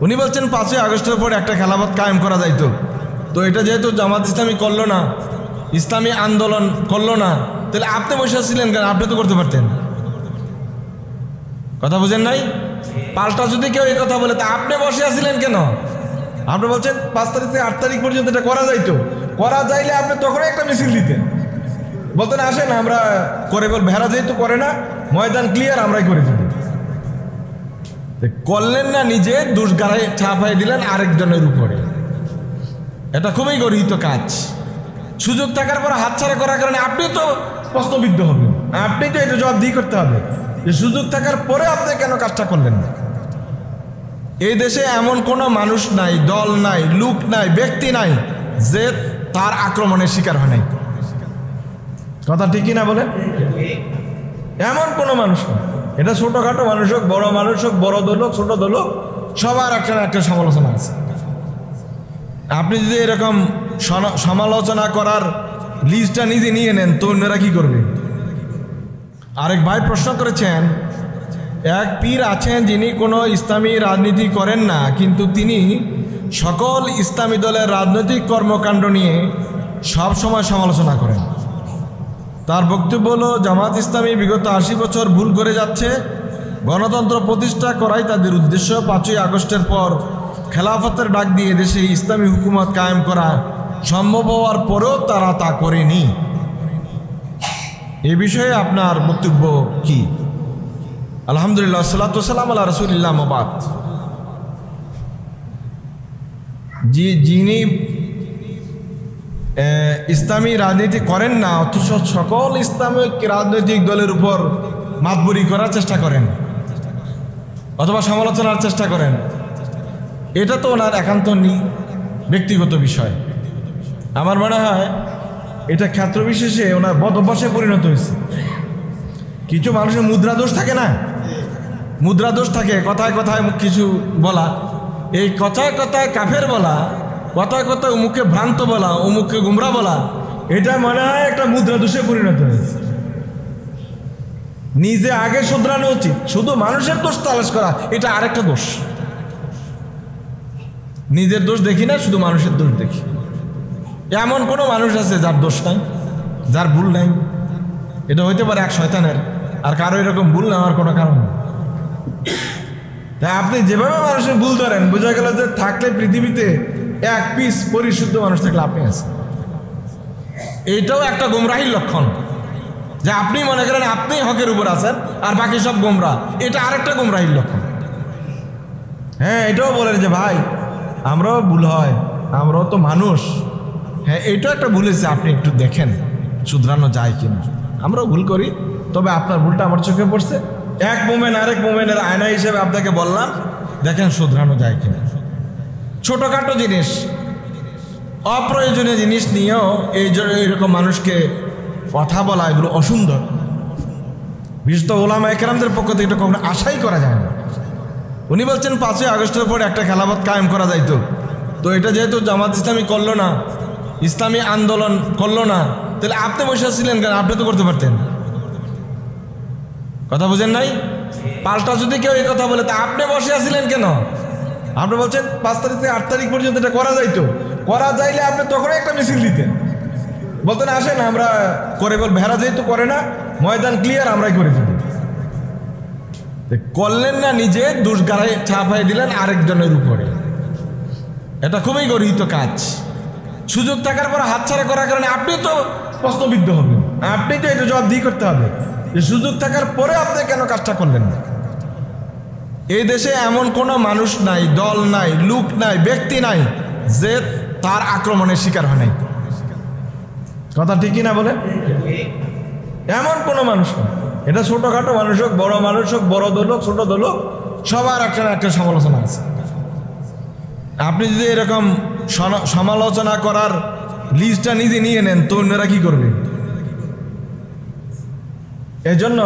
উনি বলছেন 5ই আগস্টের পরে একটা খেলাফত কায়েম করা যাইতো, তো এটা যেহেতু জামাত ইসলামী করলো না, ইসলামী আন্দোলন করলো না, তাহলে আপনি বসে ছিলেন কেন? আপনি তো করতে পারতেন। কথা বুঝেন নাই? পাল্টা যদি কেউ এই কথা বলে তা আপনি বসে আছিলেন কেন? আপনি বলছেন 5 তারিখ থেকে 8 তারিখ পর্যন্ত এটা করা যাইতো, করা যাইলে আপনি তখন একটা মিছিল দিতেন, বলতেন আসেন আমরা করে বল, ভেড়া যেহেতু করে না, ময়দান ক্লিয়ার, আমরাই করে ফেলি। করলেন না, নিজে দোষ গাড়াই চাপাই দিলেন আরেকজনের উপরে। এটা খুবই গর্হিত কাজ। সুযোগ থাকার পর হাতছাড়া করার কারণে আপনি তো প্রশ্নবিদ্ধ হবেন, আপনি তো এটা জবাবদিহি করতে হবে যে সুযোগ থাকার পরে আপনি কেন কাজটা করলেন না। এই দেশে এমন কোনো মানুষ নাই, দল নাই, লোক নাই, ব্যক্তি নাই যে তার আক্রমণের শিকার হয় নাই। কথা ঠিক কিনা বলে? এমন কোনো মানুষ নেই। এটা ছোটখাটো মানুষ হোক, বড় মানুষ হোক, বড় দল হোক, ছোট দল হোক, সবার একটা একটা সমালোচনা আছে। আপনি যদি এরকম সমালোচনা করার লিস্টটা নিজে নিয়ে নেন তো অন্যরা কি করবে? আরেক ভাই প্রশ্ন করেছেন, এক পীর আছেন যিনি কোনো ইসলামী রাজনীতি করেন না, কিন্তু তিনি সকল ইসলামী দলের রাজনৈতিক কর্মকাণ্ড নিয়ে সব সময় সমালোচনা করেন। তার বক্তব্য হলো, জামাত ইসলামী বিগত 80 বছর ভুল করে যাচ্ছে, গণতন্ত্র প্রতিষ্ঠা করাই তাদের উদ্দেশ্য। 5ই আগস্টের পর খেলাফতের ডাক দিয়ে দেশে ইসলামী হুকুমত কায়েম করা সম্ভব হওয়ার পরেও তারা তা করেনি। এ বিষয়ে আপনার বক্তব্য কি? আলহামদুলিল্লাহ, সাল্লাতু ওয়াসসালামু আলা রাসূলিল্লাহ, মাবাদ। যিনি ইসলামী রাজনীতি করেন না অথচ সকল ইসলামিক রাজনৈতিক দলের উপর মাতবরি করার চেষ্টা করেন অথবা সমালোচনার চেষ্টা করেন, এটা তো ওনার একান্ত ব্যক্তিগত বিষয়। আমার মনে হয় এটা ক্ষেত্র বিশেষে ওনার বদ অভ্যাসে পরিণত হয়েছে। কিছু মানুষের মুদ্রা দোষ থাকে না, মুদ্রা দোষ থাকে, কথায় কথায় কিছু বলা, এই কথায় কথায় কাফের বলা, কথায় কথায় অমুকে ভ্রান্ত বলা, অমুকে গুমরা বলা, এটা মনে হয় একটা মুদ্রা দোষে পরিণত হয়েছে। নিজে আগে শুধরানো উচিত। শুধু মানুষের দোষ তালাশ করা এটা আরেকটা দোষ। নিজের দোষ দেখি না, শুধু মানুষের দোষ দেখি। এমন কোনো মানুষ আছে যার দোষ নাই, যার ভুল নাই? এটা হইতে পারে এক শয়তানের, আর কারো এরকম ভুল নেওয়ার কোনো কারণ নেই। তাই আপনি যেভাবে মানুষের ভুল ধরেন, বোঝা গেল যে থাকলে পৃথিবীতে এক পিস পরিশুদ্ধ মানুষ থাকলে আপনি আছেন। এইটাও একটা গোমরাহির লক্ষণ, যে আপনি মনে করেন আপনি হকের উপর আছেন আর বাকি সব গোমরা, এটা আরেকটা গোমরাহির লক্ষণ। হ্যাঁ, এটাও বলেন যে ভাই আমরাও ভুল হয়, আমরাও তো মানুষ। হ্যাঁ, এইটাও একটা ভুল হয়েছে, আপনি একটু দেখেন শুধরানো যায় কিনা। আমরাও ভুল করি, তবে আপনার ভুলটা আমার চোখে পড়ছে, এক মোমেন্ট আরেক মোমেন্টের আয়না হিসেবে আপনাকে বললাম, দেখেন শুধরানো যায় কিনা। ছোটখাটো জিনিস, অপ্রয়োজনীয় জিনিস নিয়েও এইরকম মানুষকে কথা বলা, এগুলো অসুন্দর। বিশেষত ওলামা একরামদের পক্ষ থেকে এটা কখনো আশাই করা যায় না। উনি বলছেন 5ই আগস্টের পরে একটা খেলাফত কায়েম করা যাইতো, তো এটা যেহেতু জামাত ইসলামী করলো না, ইসলামী আন্দোলন করলো না, তাহলে আপনি বসে ছিলেন কেন? আপনি তো করতে পারতেন। কথা বুঝেন নাই? পাল্টা যদি কেউ এই কথা বলে তা আপনি বসে আছিলেন কেন? আপনি বলছেন 5 তারিখ থেকে 8 তারিখ পর্যন্ত এটা করা যাইতো, করা যাইলে আপনি তখন একটা মিছিল দিতেন, বলতেন আসেন আমরা করে বল, ভেড়া যেহেতু করে না, ময়দান ক্লিয়ার, আমরাই করে ফেলি। করলেন না, নিজে দোষ গাড়াই চাপাই দিলেন আরেকজনের উপরে। এটা খুবই গর্হিত কাজ। সুযোগ থাকার পর হাতছাড়া করার কারণে আপনি তো প্রশ্নবিদ্ধ হবেন, আপনি তো এটা জবাবদিহি করতে হবে যে সুযোগ থাকার পরে আপনি কেন কাজটা করলেন না। এই দেশে এমন কোনো মানুষ নাই, দল নাই, লোক নাই, ব্যক্তি নাই যে তার আক্রমণের শিকার হয় নাই। কথা ঠিক কিনা বলে? এমন কোনো মানুষ নেই। এটা ছোটখাটো মানুষ হোক, বড় মানুষ হোক, বড় দল হোক, ছোট দল হোক, সবার একটা একটা সমালোচনা আছে। আপনি যদি এরকম সমালোচনা করার লিস্টটা নিজে নিয়ে নেন তো অন্যরা কি করবে? এজন্য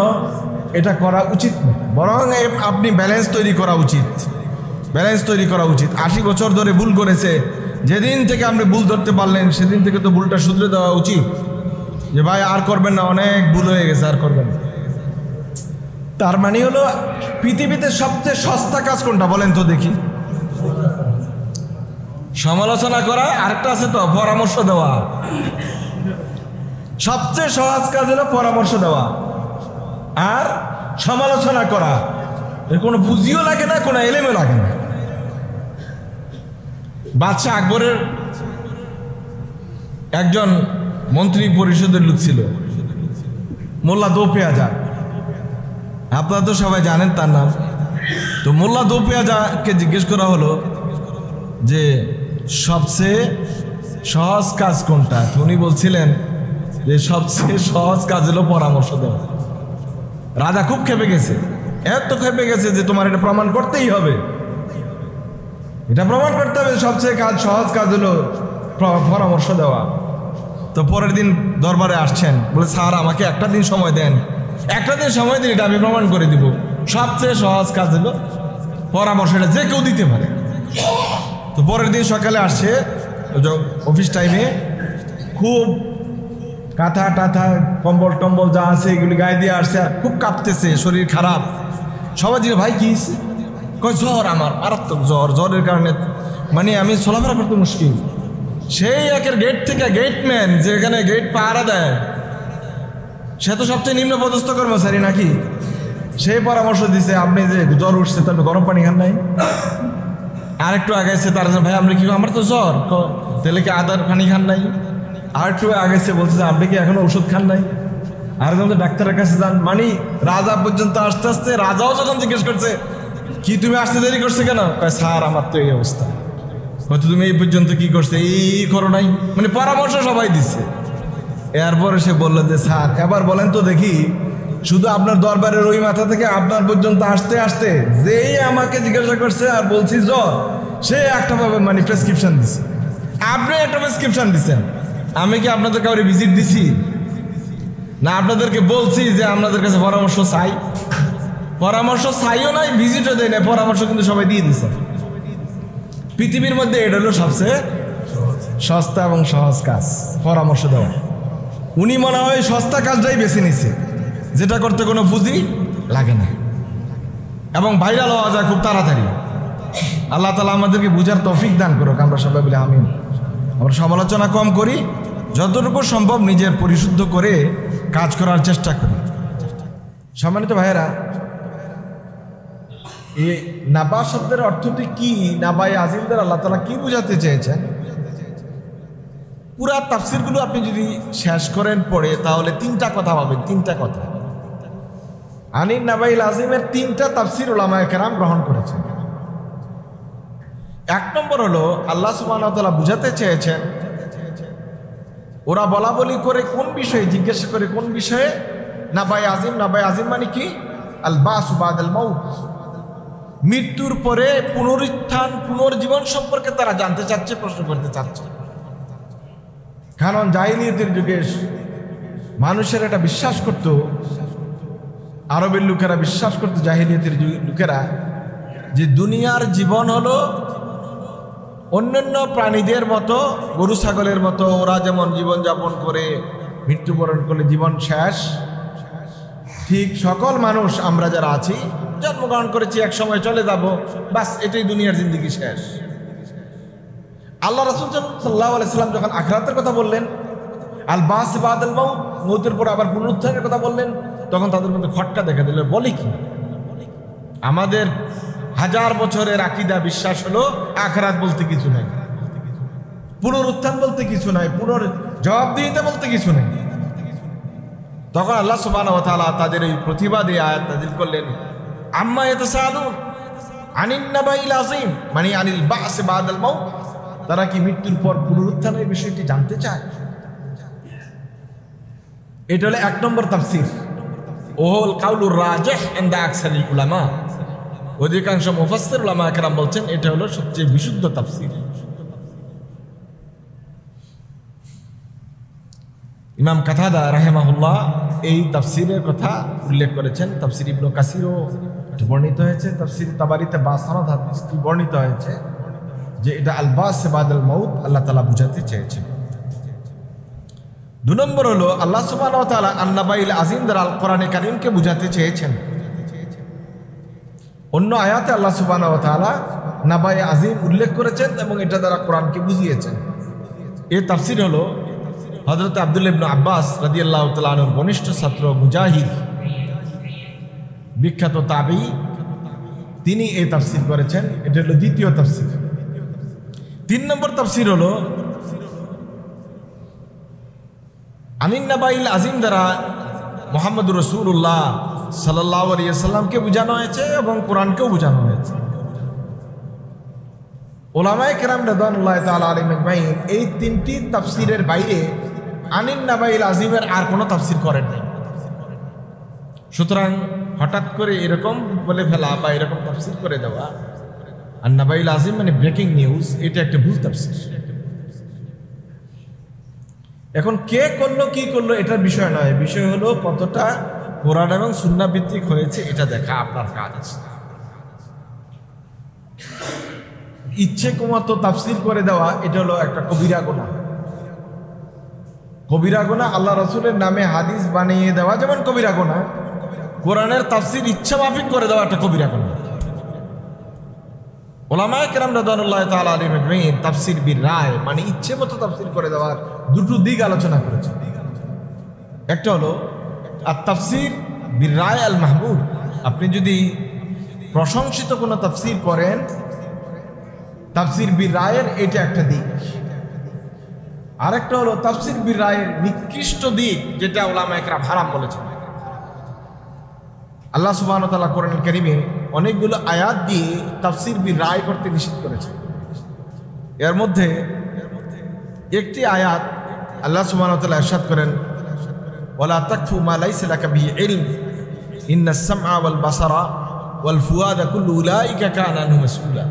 এটা করা উচিত না, বরং আপনি ব্যালেন্স তৈরি করা উচিত। ব্যালেন্স তৈরি করা উচিত। 80 বছর ধরে ভুল করেছে, যেদিন থেকে আপনি ভুল ধরতে পারলেন সেদিন থেকে তো ভুলটা শুধরে দেওয়া উচিত, যে ভাই আর করবেন না, অনেক ভুল হয়ে গেছে, আর করবেন না। তার মানে হলো পৃথিবীতে সবচেয়ে সস্তা কাজ কোনটা বলেন তো দেখি? সমালোচনা করা, আরেকটা আছে তো পরামর্শ দেওয়া। সবচেয়ে সহজ কাজ হলো পরামর্শ দেওয়া আর সমালোচনা করা। এর কোনো পুঁজিও লাগে না, কোনো এলেমও লাগে না। বাদশাহ আকবরের একজন মন্ত্রী পরিষদের লোক ছিল, মোল্লা দো পেয়াজা। আপনারা তো সবাই জানেন তার নাম। তো মোল্লা দো পেয়াজাকে জিজ্ঞেস করা হলো যে সবচেয়ে সহজ কাজ কোনটা। তো উনি বলছিলেন যে সবচেয়ে সহজ কাজ হলো পরামর্শ দেওয়া। রাজা খুব খেপে গেছে, এত খেপে গেছে যে তোমার এটা প্রমাণ করতেই হবে, এটা প্রমাণ করতে হবে সবচেয়ে সহজ কাজ হলো পরামর্শ দেওয়া। তো পরের দিন দরবারে আসছেন, বলে স্যার আমাকে একটা দিন সময় দেন, একটা দিন সময় দিন, এটা আমি প্রমাণ করে দিব সবচেয়ে সহজ কাজ হলো পরামর্শ, এটা যে কেউ দিতে পারে। তো পরের দিন সকালে আসছে অফিস টাইমে, খুব কাঁথা টাথা কম্বল টম্বল যা আছে এগুলি গায়ে দিয়ে আসছে, আর খুব কাঁপতেছে, শরীর খারাপ। সবাই জিজ্ঞেস ভাই কি কয় জ্বর, আমার মারাত্মক জ্বর, জ্বরের কারণে মানে আমি চলাফেরা করতে মুশকিল। সেই একের গেট থেকে গেটম্যান, যেখানে গেট পাহারা দেয়, সে তো সবচেয়ে নিম্ন পদস্থ কর্মচারী নাকি, সেই পরামর্শ দিছে আপনি যে জ্বর উঠছে তো আপনি গরম পানি খান নাই। আর একটু আগে এসে তার ভাই আপনি কি, আমার তো জ্বর, তাহলে কি আদার পানি খান নাই। আর একটু আগে এসে বলছে যে আপনি কি এখনো ওষুধ খান নাই। আর যখন ডাক্তারের কাছে যান, মানে রাজা পর্যন্ত আস্তে আস্তে, রাজাও যখন জিজ্ঞেস করছে কি তুমি আসতে দেরি করছে কেন, কয় স্যার আমার তো এই অবস্থা। হয়তো তুমি এই পর্যন্ত কি করছে, এই করো নাই, মানে পরামর্শ সবাই দিচ্ছে। এরপরে সে বললো যে স্যার এবার বলেন তো দেখি, শুধু আপনার দরবারের ওই মাথা থেকে আপনার পর্যন্ত আসতে আসতে যেই আমাকে জিজ্ঞাসা করছে আর বলছি জ্বর, সে একটা মানে প্রেসক্রিপশন দিচ্ছে, আপনি একটা প্রেসক্রিপশন দিচ্ছেন। আমি কি আপনাদের কাউরে ভিজিট দিছি না, আপনাদেরকে বলছি যে আপনাদের কাছে পরামর্শ চাই, পরামর্শ চাইও নাই, ভিজিটও দেয় না, পরামর্শ কিন্তু সবাই দিয়ে দিচ্ছে। পৃথিবীর মধ্যে এটা হলো সবচেয়ে সস্তা এবং সহজ কাজ, পরামর্শ দেওয়া। উনি মনে হয় সস্তা কাজটাই বেছে নিছে, যেটা করতে কোনো পুঁজি লাগে না এবং ভাইরাল হওয়া যায় খুব তাড়াতাড়ি। আল্লাহ তাআলা আমাদেরকে বুঝার তৌফিক দান করুক, আমরা সবাই বলি আমিন। আমরা সমালোচনা কম করি, যতটুকু সম্ভব নিজের পরিশুদ্ধ করে কাজ করার চেষ্টা করি। সম্মানিত ভাইয়েরা, এই নাবা শব্দের অর্থটি কি, নাবায়ে আজিমদের আল্লাহ তাআলা কি বুঝাতে চেয়েছেন, পুরা তাফসিরগুলো আপনি যদি শেষ করেন পড়ে, তাহলে তিনটা কথা পাবেন। তিনটা কথা আনিন নাবাইল আজিমের তিনটা তাফসির উলামায়ে কেরাম গ্রহণ করেছেন। এক নম্বর হলো আল্লাহ সুবহানাহু ওয়া তাআলা বুঝাতে চেয়েছেন, ওরা বলা বলি করে কোন বিষয়ে, জিজ্ঞাসা করে কোন বিষয়ে, নাবায়ে আজিম। নাবায়ে আজিম মানে কি, আল বাসু বাদাল মাউত, মৃত্যুর পরে পুনরুত্থান, পুনর্জীবন সম্পর্কে তারা জানতে চাচ্ছে, প্রশ্ন করতে চাচ্ছে। কারণ জাহিলিয়াতের যুগে মানুষের এটা বিশ্বাস করত, আরবের লোকেরা বিশ্বাস করত, জাহিলিয়াতের লোকেরা, যে দুনিয়ার জীবন হলো অন্যান্য প্রাণীদের মতো, গরু ছাগলের মতো, ওরা যেমন জীবন যাপন করে মৃত্যুবরণ করলে জীবন শেষ, ঠিক সকল মানুষ আমরা যারা আছি জন্মগ্রহণ করেছি, এক সময় চলে যাব, বাস এটাই দুনিয়ার জিন্দেগি শেষ। আল্লাহ রাসূল সাল্লাল্লাহু আলাইহি সাল্লাম যখন আখিরাতের কথা বললেন, আল বাস বাদাল মাউত, মৌতের পর আবার পুনরুত্থানের কথা বললেন, তখন তাদের মধ্যে খটকা দেখা দিল। বলে কি, আমাদের হাজার বছরের আকীদা বিশ্বাস হলো আখিরাত বলতে কিছু নাই, পুনরুত্থান বলতে কিছু নাই, জবাবদিহিতা বলতে কিছু নেই। তখন আল্লাহ সুবহানাহু ওয়া তাআলা তাদের এই প্রতিবাদী আয়াত নাযিল করলেন, আম্মা ইয়াতাসালুন আনিন নাবাইল আযীম, মানে আনিল বাস বাদাল মাউত, তারা কি মৃত্যুর পর পুনরুত্থানের বিষয়টি জানতে চায়। এটা হলো এক নম্বর তাফসীর, ওহুল কাউলুর রাজিহ ইনদা আকসারিল উলামা, অধিকাংশ মুফাসসির উলামা কেরাম বলছেন এটা হলো সবচেয়ে বিশুদ্ধ তাফসীর। ইমাম কাতাদা রাহিমাহুল্লাহ এই তাফসীরের কথা উল্লেখ করেছেন, তাফসীর ইবনে কাসিরও বর্ণিত হয়েছে, তাফসীর তাবারিতে বাসনাদ হাদিসটি বর্ণিত হয়েছে যে এটা আল বাস বাদাল মাউত আল্লাহ তাআলা বুঝাতে চেয়েছেন। দুই নম্বর হলো আল্লাহ সুবহানাহু ওয়া তাআলা আন-নাবাইল আযীম দ্বারা আল কোরআনে কারীমকে বুঝাতে চেয়েছেন। অন্য আয়াতে আল্লাহ সুবহানাহু ওয়া তাআলা নাবায়ে আজিম উল্লেখ করেছেন এবং এটা দ্বারা কোরআনকে বুঝিয়েছেন। এই তাফসির হলো হযরত আব্দুল্লাহ ইবনে আব্বাস রাদিয়াল্লাহু তাআলা আনহুর ঘনিষ্ঠ ছাত্র মুজাহিদ, বিখ্যাত তাবেঈ, তিনি এই তাফসির করেছেন। এটা হলো দ্বিতীয় তাফসির। 3 নম্বর তাফসির হলো আনিন নাবাইল আজিম দ্বারা মুহাম্মদুর রাসূলুল্লাহ সাল্লাল্লাহু আলাইহি ওয়াসাল্লামকে বোঝানো হয়েছে এবং কোরআনকেও বোঝানো হয়েছে। উলামায়ে কেরাম রাদিয়াল্লাহু তাআলা আলাইহিম আজমাইন এই 3টি তাফসিরের বাইরে আনিন নাবাইল আজিমের আর কোনো তাফসির করেন নাই। সুতরাং হঠাৎ করে এরকম বলে ফেলা বা এরকম তাফসির করে দেওয়া, আর নাবাইল আজিম মানে ব্রেকিং নিউজ, এটা একটা ভুল তাফসির। এখন কে করলো কি করলো এটার বিষয় নয়, বিষয় হলো কতটা কোরআন এবং সুন্নাহ ভিত্তিক হয়েছে এটা দেখা আপনার কাজ। ইচ্ছে মতো তাফসির করে দেওয়া এটা হলো একটা কবিরা গুনাহ। কবিরা গুনাহ আল্লাহ রাসূলের নামে হাদিস বানিয়ে দেওয়া যেমন কবিরা গুনাহ, কোরআনের তাফসির ইচ্ছা মাফিক করে দেওয়া একটা কবিরা গুনাহ। উলামায়ে কেরাম রাদিয়াল্লাহু তাআলা আলাইহিম আজমাইন তাফসির বির রায় মানে ইচ্ছে মতো তাফসির করে দেওয়ার দুটো দিক আলোচনা করেছেন। একটা হলো আর তাফসির বির রায় আল মাহমুদ, আপনি যদি প্রশংসিত কোনো তাফসির করেন, তাফসির বির রায়ের এটা একটা দিক। আরেকটা হলো তাফসির বির রায়ের নিকৃষ্ট দিক, যেটা উলামায়ে কেরাম হারাম বলেছেন। আল্লাহ সুবহানাহু ওয়া তাআলা কোরআনুল কারীমে অনেকগুলো আয়াত দিয়ে তাফসির বির রায় করতে নিষেধ করেছেন। এর মধ্যে একটি আয়াত আল্লাহ সুবহানাহু ওয়া তাআলা ইরশাদ করেন, ওয়ালা তাকফু মা লাইসা লাকা বিহি ইলম ইন্নাস সামআ ওয়াল বাসারা ওয়াল ফুয়াদা কুল্লু উলাইকা কানা আনহু মাসউলা।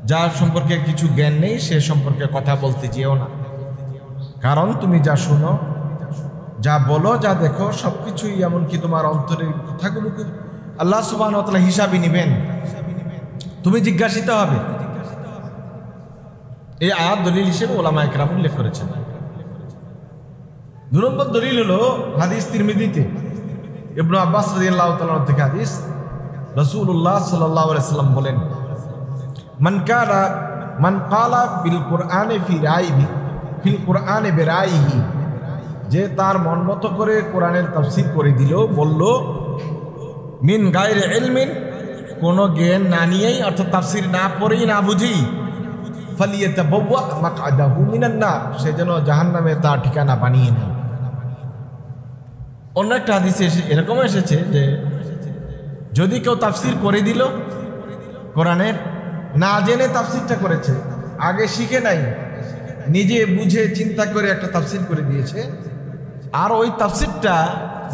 যার সম্পর্কে কিছু জ্ঞান নেই সে সম্পর্কে কথা বলতে যেও না, কারণ তুমি যা শুনো, যা বলো, যা দেখো সবকিছুই এমনকি তোমার অন্তরের কথাগুলোকে আল্লাহ সুবহানাহু ওয়া তাআলা হিসাবই নেবেন, তুমি জিজ্ঞাসিত হবে। এই আয়াত দলিল হিসেবে উলামায়ে কেরাম উল্লেখ করেছেন। 2 নম্বর দলিল হলো হাদিস তিরমিজিতে ইবনে আব্বাস রাদিয়াল্লাহু তাআলা থেকে হাদিস, রাসূলুল্লাহ সাল্লাল্লাহু আলাইহি ওয়াসাল্লাম বলেন, মান ক্বালা বিল কুরআনি ফি রাইহি ফিল কুরআনি বিরাইহি, যে তার মন মতো করে কোরআনের তাফসীর করে দিল, বলল, মিন গায়রি ইলমিন, কোনো জ্ঞান না নিয়েই, অর্থাৎ তাফসীর না পড়েই না বুঝেই, ফালিয়াতাবাওয়া মাকআদাহু মিনান নার, সে যেন জাহান্নামে তার ঠিকানা বানিয়ে নেয়। অন্য একটা হাদিসে এরকম এসেছে যে যদি কেউ তাফসীর করে দিল কোরআনের, না জেনে তাফসীরটা করেছে, আগে শিখে নাই, নিজে বুঝে চিন্তা করে একটা তাফসীর করে দিয়েছে, আর ওই তাফসীরটা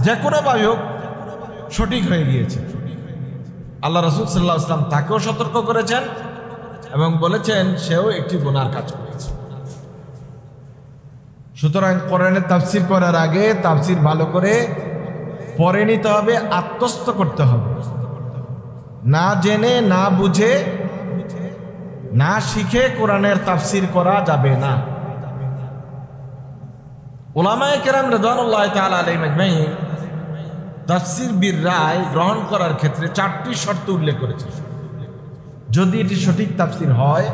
যে কোনোভাবে হোক সঠিক হয়ে গিয়েছে, আল্লাহ রাসূল সাল্লাল্লাহু আলাইহি ওয়াসাল্লাম তাকেও সতর্ক করেছেন এবং বলেছেন সেও একটি গুনার কাজ করেছে। সুতরাং কোরআনের তাফসীর করার আগে তাফসীর ভালো করে পড়ে নিতে হবে, আত্মস্থ করতে হবে। না জেনে, না বুঝে, না শিখে কোরআনের তাফসীর করা যাবে না। উলামায়ে কেরাম রাদিয়াল্লাহু তাআলা আলাইহিম আজমাইন তাফসীর বির রায় গ্রহণ করার ক্ষেত্রে 4টি শর্ত উল্লেখ করেছে। যদি এটি সঠিক তাফসীর হয়,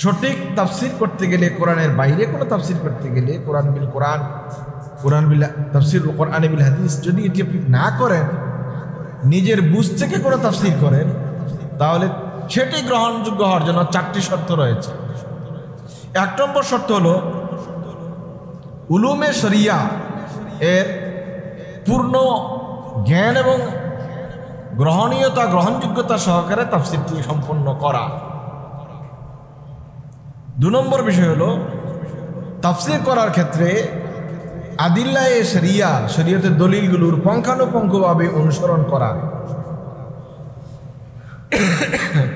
সঠিক তাফসীর করতে গেলে, কোরআনের বাইরে কোনো তাফসীর করতে গেলে, কোরআন বিল কোরআন, কোরআন বিল তাফসীর কোরআন বিল হাদিস, যদি এটি আপনি না করেন, নিজের বুঝ থেকে কোনো তাফসীর করেন, তাহলে সেটি গ্রহণযোগ্য হওয়ার জন্য 4টি শর্ত রয়েছে। 1 নম্বর শর্ত হলো উলুমে শরিয়া এর পূর্ণ জ্ঞান এবং গ্রহণীয়তা, গ্রহণযোগ্যতা সহকারে তাফসীরটি সম্পন্ন করা। 2 নম্বর বিষয় হলো তাফসীর করার ক্ষেত্রে আদিল্লায়ে শরিয়া, শরীয়তের দলিলগুলোর পুঙ্খানুপুঙ্খভাবে অনুসরণ করা।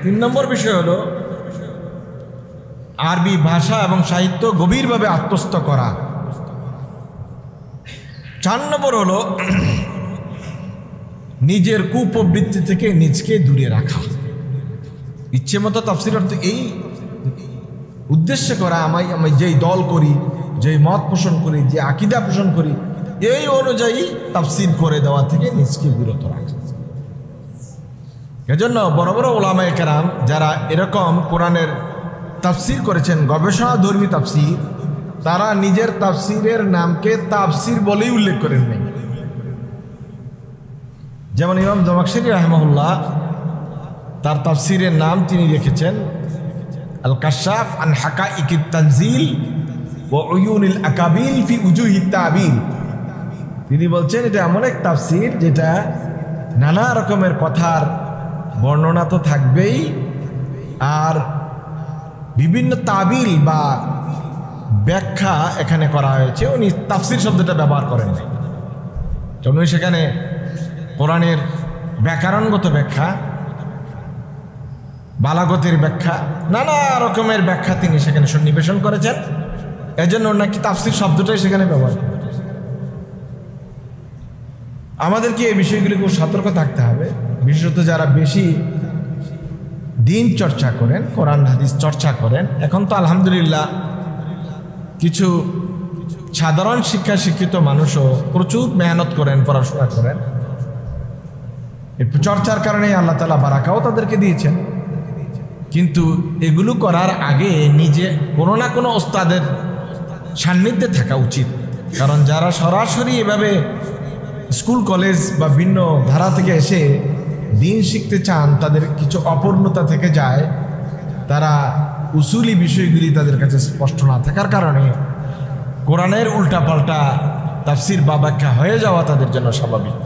3 নম্বর বিষয় হলো আরবি ভাষা এবং সাহিত্য গভীরভাবে আত্মস্থ করা। 4 নম্বর হলো নিজের কুপ্রবৃত্তি থেকে নিজকে দূরে রাখা। ইচ্ছে মতো তাফসীর অর্থ এই উদ্দেশ্য করা, আমি যেই দল করি, যেই মত পোষণ করি, যে আকীদা পোষণ করি, এই অনুযায়ী তাফসীর করে দেওয়া থেকে নিজকে বিরত রাখা। এজন্য বড় বড় উলামায়ে কেরাম যারা এরকম কোরআনের তাফসির করেছেন, গবেষণাধর্মী তাফসির, তারা নিজের তাফসিরের নামকে তাফসির বলেই উল্লেখ করেন নাই। যেমন ইমাম জামাখশরী রাহিমাহুল্লাহ তার তাফসিরের নাম তিনি রেখেছেন আল কাশাফ আন হাকাইকিত তানজিল ওয়া উয়ুনিল আকাবিল ফি উজুহিত তাবিল। তিনি বলছেন এটা এমন এক তাফসির যেটা নানা রকমের কথার বর্ণনা তো থাকবেই, আর বিভিন্ন তাবিল বা ব্যাখ্যা এখানে করা হয়েছে। উনি তাফসির শব্দটা ব্যবহার করেন নাই, উনি সেখানে কোরআনের ব্যাকরণগত ব্যাখ্যা, বালাগতের ব্যাখ্যা, নানা রকমের ব্যাখ্যা তিনি সেখানে সন্নিবেশন করেছেন। এজন্য নাকি তাফসির শব্দটাই সেখানে ব্যবহার করেন। আমাদেরকে এই বিষয়গুলি খুব সতর্ক থাকতে হবে, বিশেষত যারা বেশি দিন চর্চা করেন, কোরআন হাদিস চর্চা করেন। এখন তো আলহামদুলিল্লাহ কিছু সাধারণ শিক্ষা শিক্ষিত মানুষও প্রচুর মেহনত করেন, পড়াশোনা করেন। চর্চার কারণে আল্লাহ তাআলা বারাকাও তাদেরকে দিয়েছেন। কিন্তু এগুলো করার আগে নিজে কোনো না কোনো ওস্তাদের সান্নিধ্যে থাকা উচিত। কারণ যারা সরাসরি এভাবে স্কুল কলেজ বা ভিন্ন ধারা থেকে এসে দিন শিখতে চান, তাদের কিছু অপূর্ণতা থেকে যায়। তারা উসুলি বিষয়গুলি তাদের কাছে স্পষ্ট না থাকার কারণে কোরআনের উল্টাপাল্টা তাফসির বা ব্যাখ্যা হয়ে যাওয়া তাদের জন্য স্বাভাবিক।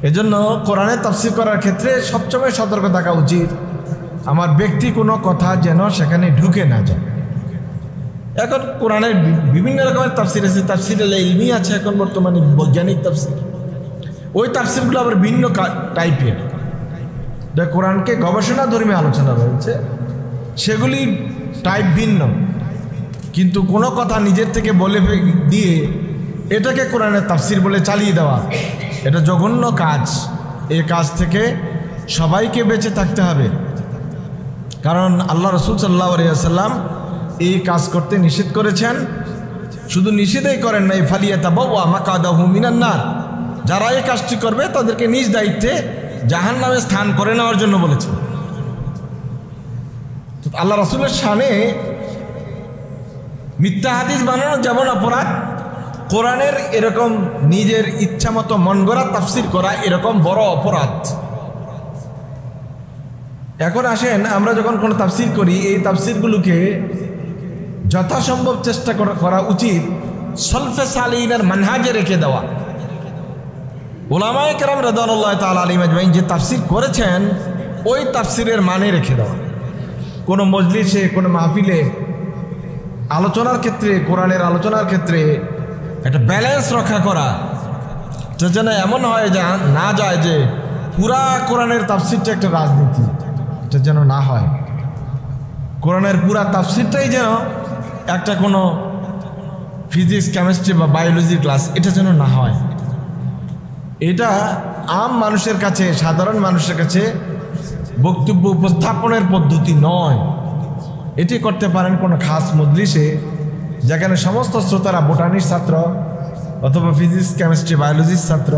এজন্য কোরআনের তাফসির করার ক্ষেত্রে সবসময় সতর্ক থাকা উচিত, আমার ব্যক্তি কোনো কথা যেন সেখানে ঢুকে না যায়। এখন কোরআনের বিভিন্ন রকমের তাফসির আছে, তাফসির ইলমি আছে, এখন বর্তমানে বৈজ্ঞানিক তাফসির। ওই তাফসিরগুলো আবার ভিন্ন টাইপের, কোরআনকে গবেষণা ধর্মী আলোচনা রয়েছে, সেগুলি টাইপ ভিন্ন। কিন্তু কোনো কথা নিজের থেকে বলে দিয়ে এটাকে কোরআনের তাফসির বলে চালিয়ে দেওয়া, এটা জঘন্য কাজ। এই কাজ থেকে সবাইকে বেঁচে থাকতে হবে। কারণ আল্লাহ রাসূল সাল্লাল্লাহু আলাইহি ওয়াসাল্লাম এই কাজ করতে নিষেধ করেছেন। শুধু নিষেধই করেন নাই, ফালিয়াতাবাওয়া মাকাদাহু মিনান নার, যারা এই কাজটি করবে তাদেরকে নিজ দায়িত্বে জাহান্নামে স্থান করে নেওয়ার জন্য বলেছেন। আল্লাহ রাসূলের শানে মিথ্যা হাদিস বানানো যেমন অপরাধ, কোরআনের এরকম নিজের ইচ্ছা মতো মন গড়া তাফসির করা এরকম বড় অপরাধ। এখন আসেন, আমরা যখন কোনো তাফসির করি, এই তাফসিরগুলোকে যথাসম্ভব চেষ্টা করা উচিত সলফে সালিহিনের মানহাজে রেখে দেওয়া। উলামায়ে কেরাম রাদিয়াল্লাহু তাআলা আলাইহিম আজমাইন যে তাফসির করেছেন ওই তাফসিরের মানে রেখে দেওয়া। কোনো মজলিসে, কোনো মাহফিলে আলোচনার ক্ষেত্রে, কোরআনের আলোচনার ক্ষেত্রে একটা ব্যালেন্স রক্ষা করা, যেন এমন হয় যে না যায় যে পুরা কোরআনের তাফসিরটা একটা রাজনীতি, এটা যেন না হয়। কোরআনের পুরা তাফসিরটাই যেন একটা কোনো ফিজিক্স, কেমিস্ট্রি বা বায়োলজির ক্লাস, এটা যেন না হয়। এটা আম মানুষের কাছে, সাধারণ মানুষের কাছে বক্তব্য উপস্থাপনের পদ্ধতি নয়। এটি করতে পারেন কোনো খাস মজলিসে, যেখানে সমস্ত শ্রোতারা বোটানির ছাত্র অথবা ফিজিক্স, কেমিস্ট্রি, বায়োলজির ছাত্র,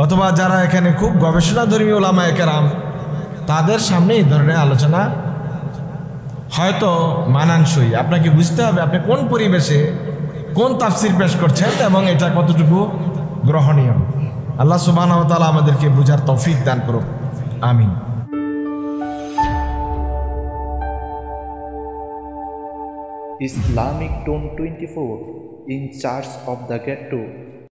অথবা যারা এখানে খুব গবেষণাধর্মী উলামায়ে কেরাম, তাদের সামনে এই ধরনের আলোচনা হয়তো মানানসই। আপনাকে বুঝতে হবে আপনি কোন পরিবেশে কোন তাফসির পেশ করছেন এবং এটা কতটুকু গ্রহণীয়। আল্লাহ সুবহানাহু ওয়া তাআলা আমাদেরকে বুঝার তৌফিক দান করুক, আমিন। Islamic Tone 24 in charge of the Ghetto